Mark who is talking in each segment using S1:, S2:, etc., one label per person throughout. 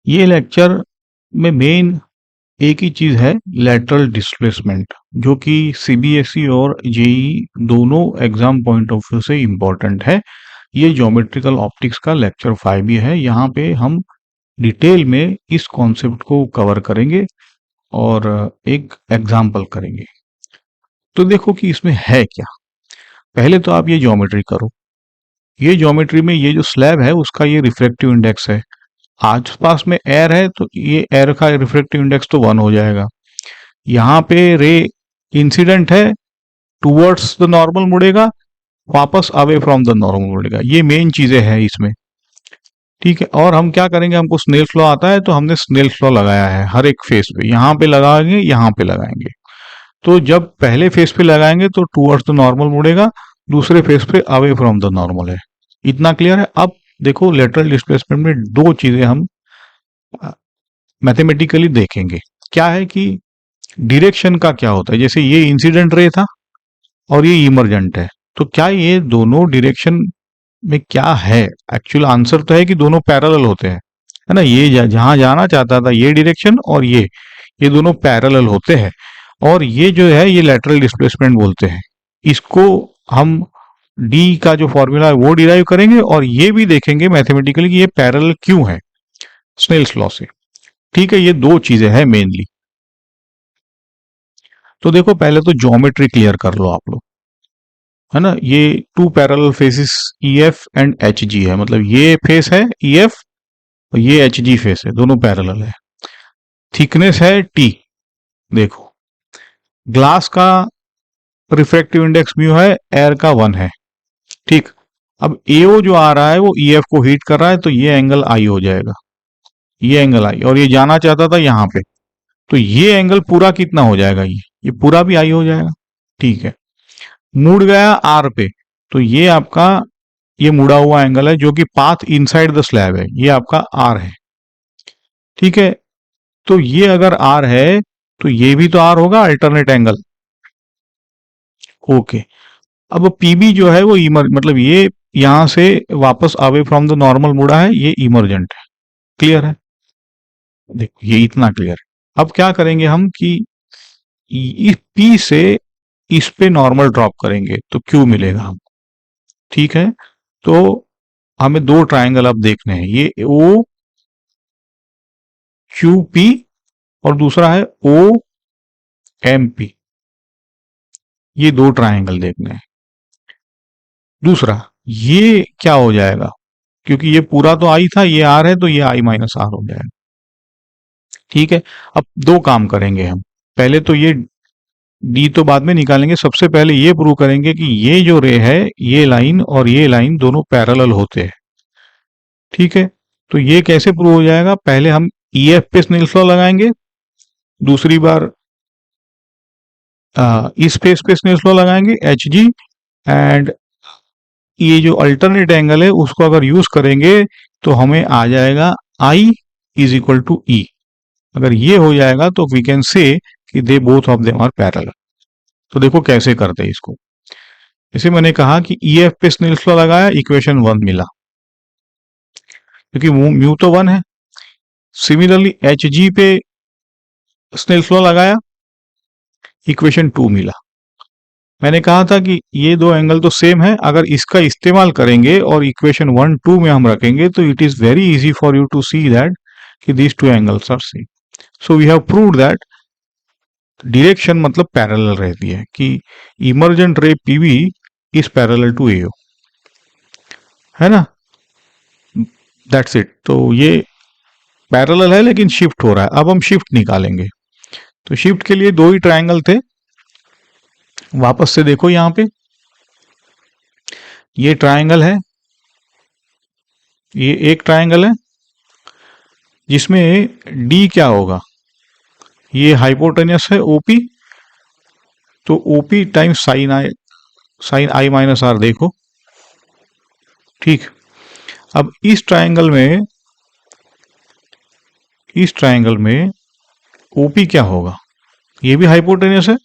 S1: ये लेक्चर में मेन एक ही चीज है, लेटरल डिस्प्लेसमेंट, जो कि सीबीएसई और जेई दोनों एग्जाम पॉइंट ऑफ व्यू से इम्पोर्टेंट है। ये ज्योमेट्रिकल ऑप्टिक्स का लेक्चर 5 ही है। यहाँ पे हम डिटेल में इस कॉन्सेप्ट को कवर करेंगे और एक एग्जाम्पल करेंगे। तो देखो कि इसमें है क्या। पहले तो आप ये ज्योमेट्री करो। ये ज्योमेट्री में ये जो स्लैब है उसका ये रिफ्रैक्टिव इंडेक्स है। आसपास में एयर है तो ये एयर का रिफ्रैक्टिव इंडेक्स तो 1 हो जाएगा। यहाँ पे रे इंसिडेंट है, टूवर्ड्स द नॉर्मल मुड़ेगा, वापस अवे फ्रॉम द नॉर्मल मुड़ेगा। ये मेन चीजें हैं इसमें। ठीक है, और हम क्या करेंगे, हमको स्नेल्स लॉ आता है तो हमने स्नेल्स लॉ लगाया है हर एक फेस पे। यहाँ पे लगाएंगे, यहाँ पे लगाएंगे। तो जब पहले फेस पे लगाएंगे तो टूवर्ड्स द नॉर्मल मुड़ेगा, दूसरे फेस पे अवे फ्रॉम द नॉर्मल है। इतना क्लियर है। अब देखो लेटरल डिस्प्लेसमेंट में दो चीजें हम मैथमेटिकली देखेंगे। क्या है कि डायरेक्शन का क्या होता है। जैसे ये इंसिडेंट रे था और ये इमरजेंट है, तो क्या ये दोनों डायरेक्शन में क्या है। एक्चुअल आंसर तो है कि दोनों पैरेलल होते हैं, है ना। ये जहां जाना चाहता था ये डायरेक्शन और ये दोनों पैरेलल होते हैं। और ये जो है ये लेटरल डिस्प्लेसमेंट बोलते हैं। इसको हम डी का जो फॉर्मूला है वो डिराइव करेंगे और ये भी देखेंगे मैथमेटिकली कि ये पैरेलल क्यों है स्नेल्स लॉ से। ठीक है, ये दो चीजें हैं मेनली। तो देखो पहले तो ज्योमेट्री क्लियर कर लो आप लोग, है ना। ये two parallel faces E F and H G है, मतलब ये फेस है ई एफ और ये एच जी फेस है, दोनों पैरेलल है। थिकनेस है टी। देखो ग्लास का रिफ्रैक्टिव इंडेक्स म्यू है, एयर का 1 है। ठीक। अब एओ जो आ रहा है वो ई एफ को हीट कर रहा है, तो ये एंगल आई हो जाएगा, ये एंगल आई। और ये जाना चाहता था यहाँ पे, तो ये एंगल पूरा कितना हो जाएगा, ये पूरा भी आई हो जाएगा। ठीक है, मुड़ गया आर पे, तो ये आपका ये मुड़ा हुआ एंगल है जो कि पाथ इनसाइड द स्लैब है, ये आपका आर है। ठीक है, तो ये अगर आर है तो ये भी तो आर होगा, अल्टरनेट एंगल। ओके, अब पीबी जो है वो मतलब ये यहां से वापस अवे फ्रॉम द नॉर्मल मुड़ा है, ये इमरजेंट है। क्लियर है, देखो ये इतना क्लियर है। अब क्या करेंगे हम कि इस पी से इस पे नॉर्मल ड्रॉप करेंगे तो क्यू मिलेगा हम। ठीक है, तो हमें दो ट्राइंगल अब देखने हैं, ये ओ क्यू पी और दूसरा है ओ एम पी। ये दो ट्राइंगल देखने हैं। दूसरा ये क्या हो जाएगा, क्योंकि ये पूरा तो आई था, ये आर है तो ये आई माइनस आर हो जाएगा। ठीक है, अब दो काम करेंगे हम। पहले तो ये डी तो बाद में निकालेंगे, सबसे पहले ये प्रूव करेंगे कि ये जो रे है ये लाइन और ये लाइन दोनों पैरेलल होते हैं। ठीक है, तो ये कैसे प्रूव हो जाएगा, पहले हम ई एफ पे स्नेल्स लॉ लगाएंगे, दूसरी बार इस फेस पे स्नेल्स लॉ लगाएंगे एच जी, एंड ये जो अल्टरनेट एंगल है उसको अगर यूज करेंगे तो हमें आ जाएगा I is equal to E. अगर ये हो जाएगा तो वी कैन से कि they both of them are parallel. तो देखो कैसे करते हैं इसको। जैसे मैंने कहा कि ई एफ पे स्नेल्स लॉ लगाया, इक्वेशन 1 मिला क्योंकि म्यू तो 1 है। सिमिलरली एच जी पे स्नेल्स लॉ लगाया, इक्वेशन 2 मिला। मैंने कहा था कि ये दो एंगल तो सेम है, अगर इसका इस्तेमाल करेंगे और इक्वेशन 1 2 में हम रखेंगे तो it is very easy for you to see that कि these two angles are same. So we have proved that direction मतलब पैरेलल रहती है, कि emergent ray PV is parallel to AO, है ना। That's it. तो ये पैरेलल है लेकिन शिफ्ट हो रहा है। अब हम शिफ्ट निकालेंगे, तो शिफ्ट के लिए दो ही ट्रायंगल थे। वापस से देखो यहां पे ये ट्रायंगल है, ये एक ट्रायंगल है जिसमें डी क्या होगा, ये हाइपोटेनियस है ओपी, तो OP times sine I minus R. देखो ठीक। अब इस ट्रायंगल में ओपी क्या होगा, ये भी हाइपोटेनियस है,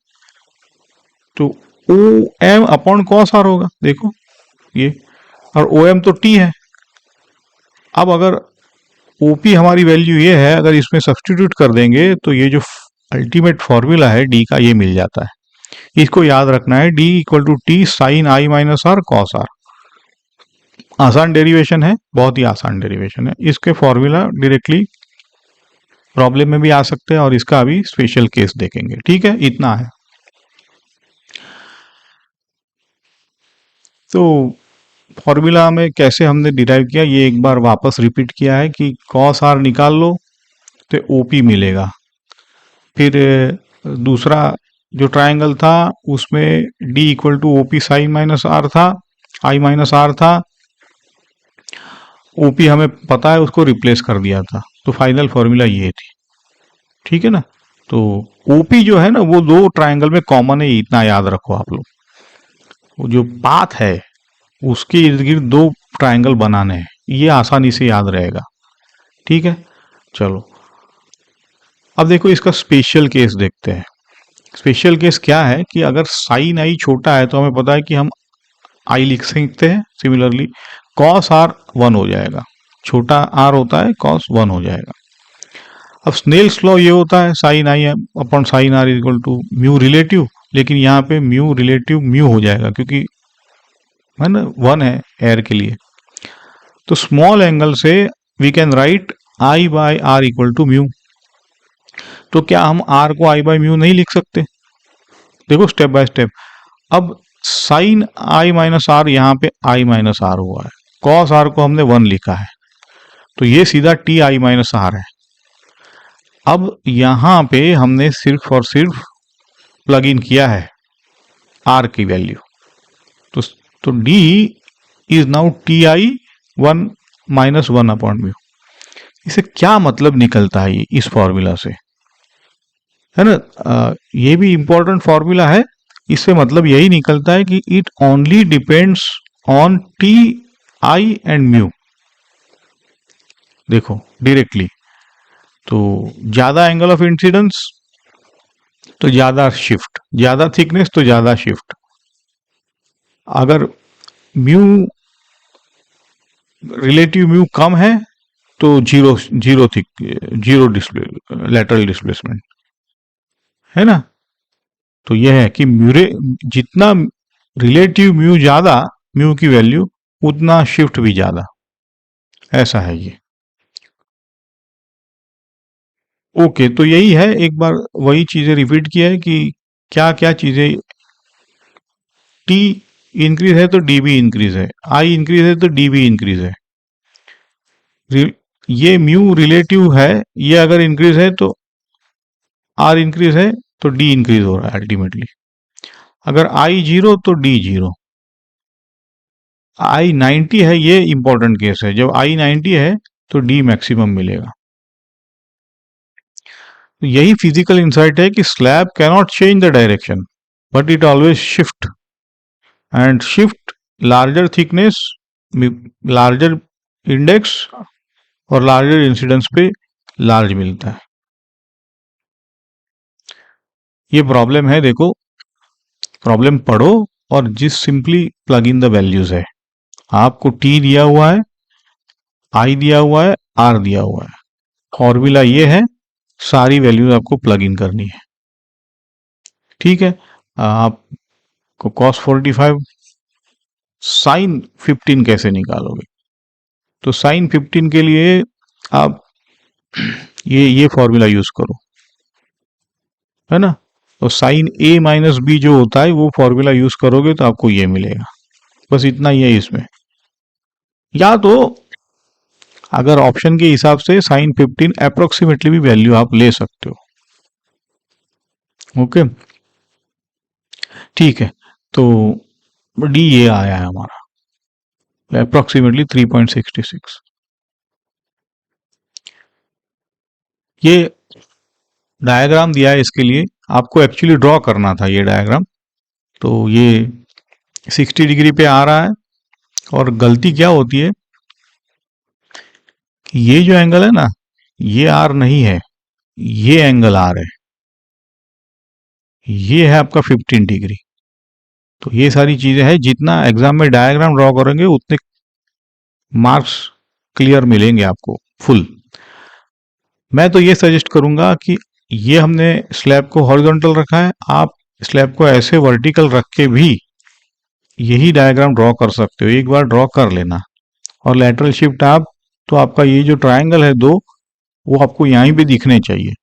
S1: तो O M upon cos R होगा। देखो ये, और ओ एम तो टी है। अब अगर ओपी हमारी वैल्यू ये है, अगर इसमें सब्स्टिट्यूट कर देंगे तो ये जो अल्टीमेट फॉर्मूला है डी का ये मिल जाता है। इसको याद रखना है, D equal to T sine I minus R cos R. आसान डेरिवेशन है, बहुत ही आसान डेरिवेशन है। इसके फॉर्मूला डायरेक्टली प्रॉब्लम में भी आ सकते हैं और इसका अभी स्पेशल केस देखेंगे। ठीक है, इतना है। तो फॉर्मूला में कैसे हमने डिराइव किया ये एक बार वापस रिपीट किया है कि कॉस आर निकाल लो तो ओपी मिलेगा। फिर दूसरा जो ट्रायंगल था उसमें D equal to OP sine minus R था, आई माइनस आर था। ओपी हमें पता है, उसको रिप्लेस कर दिया था, तो फाइनल फॉर्मूला ये थी। ठीक है ना। तो ओपी जो है ना वो दो ट्रायंगल में कॉमन है, इतना याद रखो आप लोग। वो जो पाथ है उसके इर्द गिर्द दो ट्रायंगल बनाने हैं, ये आसानी से याद रहेगा। ठीक है, चलो अब देखो इसका स्पेशल केस देखते हैं। स्पेशल केस क्या है कि अगर साइन आई छोटा है तो हमें पता है कि हम आई लिख सकते हैं। सिमिलरली कॉस आर 1 हो जाएगा, छोटा आर होता है कॉस 1 हो जाएगा। अब स्नेल्स लॉ ये होता है sine I upon sine R equal to mu relative, लेकिन यहाँ पे म्यू रिलेटिव म्यू हो जाएगा क्योंकि है ना 1 है एयर के लिए। तो स्मॉल एंगल से we can write I by R equal to mu. तो क्या हम आर को आई बाय म्यू नहीं लिख सकते? देखो स्टेप बाय स्टेप। अब साइन आई माइनस आर, यहाँ पे आई माइनस आर हुआ है, कॉस आर को हमने 1 लिखा है, तो ये सीधा टी आई माइनस आर है। अब यहाँ पे हमने सिर्फ और सिर्फ प्लग इन किया है आर की वैल्यू, तो D is now T I 1 minus 1 upon mu. इसे क्या मतलब निकलता है इस फॉर्मूला से, है ना। ये भी इंपॉर्टेंट फॉर्मूला है। इससे मतलब यही निकलता है कि it only depends on T I and mu. देखो डायरेक्टली, तो ज्यादा एंगल ऑफ इंसिडेंस तो ज्यादा शिफ्ट, ज्यादा थिकनेस तो ज्यादा शिफ्ट। अगर म्यू रिलेटिव म्यू कम है तो zero zero thick zero lateral displacement, है ना। तो यह है कि म्यूरे जितना रिलेटिव म्यू ज्यादा, म्यू की वैल्यू उतना शिफ्ट भी ज्यादा, ऐसा है ये। ओके, तो यही है, एक बार वही चीजें रिपीट किया है कि क्या क्या चीजें, टी इंक्रीज है तो डी भी इंक्रीज है, आई इंक्रीज है तो डी भी इंक्रीज है। ये म्यू रिलेटिव है, ये अगर इंक्रीज है तो आर इंक्रीज है तो डी इंक्रीज हो रहा है अल्टीमेटली। अगर आई 0 तो डी 0। आई 90 है, ये इंपॉर्टेंट केस है, जब आई 90 है तो डी मैक्सिमम मिलेगा। तो यही फिजिकल इंसाइट है कि slab cannot change the direction but it always shift, and shift larger thickness, larger index और लार्जर इंसिडेंस पे लार्ज मिलता है। ये प्रॉब्लम है, देखो प्रॉब्लम पढ़ो और जिस simply plug in the values है। आपको टी दिया हुआ है, आई दिया हुआ है, आर दिया हुआ है, फॉर्मूला ये है, सारी वैल्यूज आपको प्लग इन करनी है। ठीक है, आपको cos 45 साइन 15 कैसे निकालोगे? तो साइन 15 के लिए आप ये फॉर्मूला यूज करो, है ना। तो साइन ए माइनस बी जो होता है वो फॉर्मूला यूज करोगे तो आपको ये मिलेगा। बस इतना ही है इसमें। या तो अगर ऑप्शन के हिसाब से साइन 15 अप्रोक्सीमेटली भी वैल्यू आप ले सकते हो। ओके, ठीक है। तो डी ये आया है हमारा अप्रोक्सीमेटली 3.66। ये डायग्राम दिया है, इसके लिए आपको एक्चुअली ड्रॉ करना था ये डायग्राम। तो ये 60 डिग्री पे आ रहा है, और गलती क्या होती है कि ये जो एंगल है ना, ये आर नहीं है, ये एंगल आर है, ये है आपका 15 डिग्री। तो ये सारी चीजें हैं, जितना एग्जाम में डायग्राम ड्रॉ करेंगे उतने मार्क्स क्लियर मिलेंगे आपको फुल। मैं तो ये सजेस्ट करूंगा कि ये हमने स्लैब को हॉरिजॉन्टल रखा है, आप स्लैब को ऐसे वर्टिकल रख के भी यही डायग्राम ड्रॉ कर सकते हो, एक बार ड्रॉ कर लेना। और लेटरल शिफ्ट आप, तो आपका ये जो ट्रायंगल है दो, वो आपको यहीं पे दिखने चाहिए।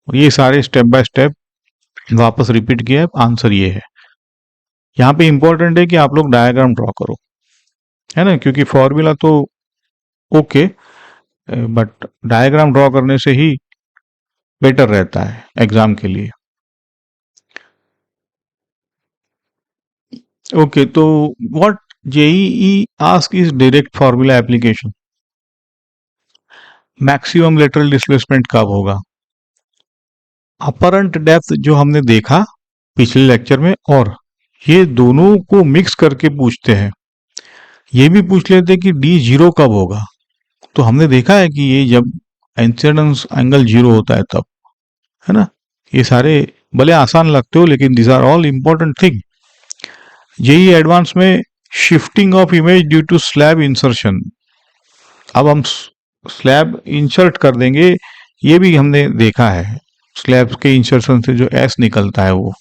S1: और ये सारे स्टेप बाय स्टेप वापस रिपीट किया है, आंसर ये है। यहाँ पे इंपॉर्टेंट है कि आप लोग डायग्राम ड्रॉ करो, है ना, क्योंकि फॉर्मूला तो ओके, बट डायग्राम ड्रॉ करने से ही बेटर रहता है एग्जाम के लिए। ओके, तो what JEE ask is direct formula application. Maximum lateral displacement कब होगा, अपरंट डेप्थ जो हमने देखा पिछले लेक्चर में, और ये दोनों को मिक्स करके पूछते हैं। ये भी पूछ लेते हैं कि डी जीरो कब होगा, तो हमने देखा है कि ये जब इंसिडेंस एंगल जीरो होता है तब, है ना। ये सारे भले आसान लगते हो, लेकिन these are all important thing. JEE advance में shifting of image due to slab insertion, अब हम स्लैब इंसर्ट कर देंगे, ये भी हमने देखा है, स्लैब के इंसर्शन से जो एस निकलता है वो,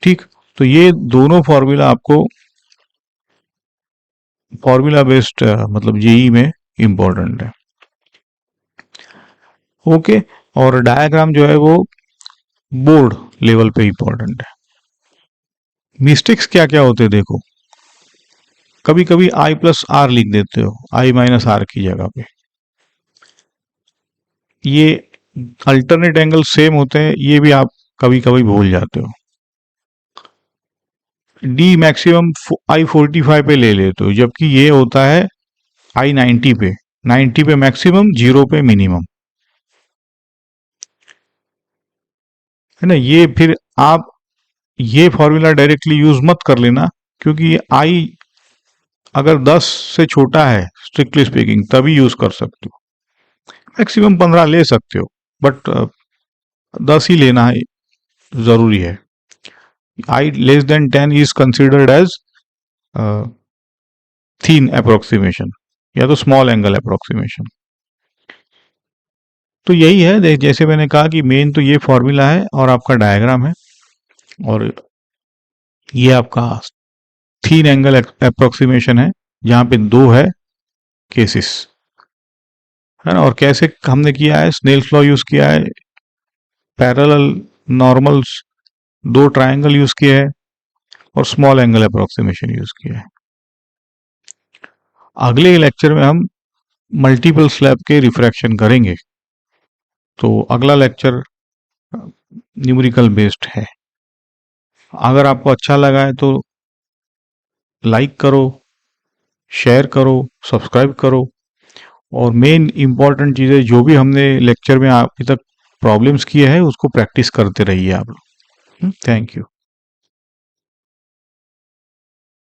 S1: ठीक। तो ये दोनों फॉर्मूला आपको फॉर्मूला बेस्ड मतलब जेई में इंपॉर्टेंट है। ओके, और डायग्राम जो है वो बोर्ड लेवल पे इंपॉर्टेंट है। मिस्टेक्स क्या क्या होते हैं देखो, कभी कभी आई प्लस आर लिख देते हो आई माइनस आर की जगह पे, ये अल्टरनेट एंगल सेम होते हैं, ये भी आप कभी कभी भूल जाते हो। डी मैक्सिमम आई 45 पे ले लेते हो, जबकि ये होता है आई 90 पे, 90 पे मैक्सिमम, जीरो पे मिनिमम, है ना। ये फिर आप ये फॉर्मूला डायरेक्टली यूज मत कर लेना, क्योंकि ये आई अगर 10 से छोटा है स्ट्रिक्टली स्पीकिंग तभी यूज कर सकते हो, मैक्सिमम 15 ले सकते हो, बट 10 ही लेना है, जरूरी है। I less than 10 is considered as thin approximation या तो स्मॉल एंगल अप्रोक्सीमेशन। तो यही है, जैसे मैंने कहा कि मेन तो ये फॉर्मूला है और आपका डायग्राम है, और ये आपका थीन एंगल अप्रोक्सीमेशन है, जहां पे दो है केसेस, है ना। और कैसे हमने किया है, स्नेल्स लॉ यूज किया है, पैरेलल नॉर्मल्स, दो ट्रायंगल यूज किया है, और स्मॉल एंगल अप्रोक्सीमेशन यूज किया है। अगले लेक्चर में हम मल्टीपल स्लैब के रिफ्रैक्शन करेंगे, तो अगला लेक्चर न्यूमेरिकल बेस्ड है। अगर आपको अच्छा लगा है तो लाइक करो, शेयर करो, सब्सक्राइब करो, और मेन इंपॉर्टेंट चीज़ें जो भी हमने लेक्चर में अभी तक प्रॉब्लम्स किए हैं उसको प्रैक्टिस करते रहिए आप लोग। Thank you.